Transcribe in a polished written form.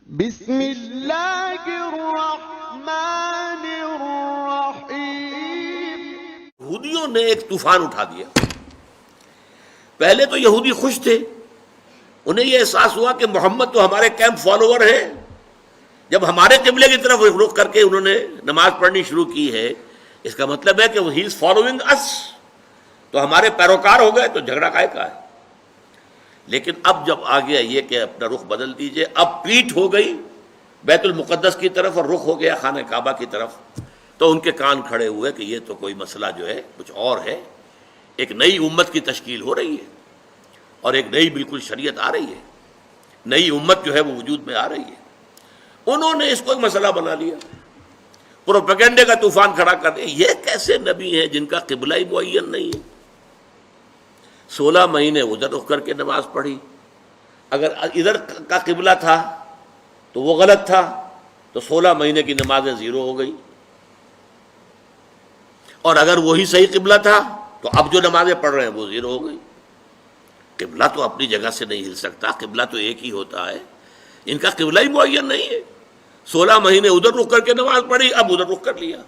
بسم اللہ الرحمن الرحیم۔ یہودیوں نے ایک طوفان اٹھا دیا۔ پہلے تو یہودی خوش تھے، انہیں یہ احساس ہوا کہ محمد تو ہمارے کیمپ فالوور ہیں۔ جب ہمارے قبلے کی طرف رخ کر کے انہوں نے نماز پڑھنی شروع کی ہے، اس کا مطلب ہے کہ ہی از فالوئنگ اس، تو ہمارے پیروکار ہو گئے، تو جھگڑا کائے کا ہے۔ لیکن اب جب آ گیا یہ کہ اپنا رخ بدل دیجئے، اب پیٹھ ہو گئی بیت المقدس کی طرف اور رخ ہو گیا خانہ کعبہ کی طرف، تو ان کے کان کھڑے ہوئے کہ یہ تو کوئی مسئلہ جو ہے کچھ اور ہے، ایک نئی امت کی تشکیل ہو رہی ہے اور ایک نئی بالکل شریعت آ رہی ہے، نئی امت جو ہے وہ وجود میں آ رہی ہے۔ انہوں نے اس کو ایک مسئلہ بنا لیا، پروپیگنڈے کا طوفان کھڑا کر دیا۔ یہ کیسے نبی ہیں جن کا قبلہ ہی معین نہیں ہے؟ 16 مہینے ادھر رخ کر کے نماز پڑھی، اگر ادھر کا قبلہ تھا تو وہ غلط تھا، تو 16 مہینے کی نمازیں زیرو ہو گئی، اور اگر وہی صحیح قبلہ تھا تو اب جو نمازیں پڑھ رہے ہیں وہ زیرو ہو گئی۔ قبلہ تو اپنی جگہ سے نہیں ہل سکتا، قبلہ تو ایک ہی ہوتا ہے، ان کا قبلہ ہی معین نہیں ہے۔ 16 مہینے ادھر رخ کر کے نماز پڑھی، اب ادھر رخ کر لیا۔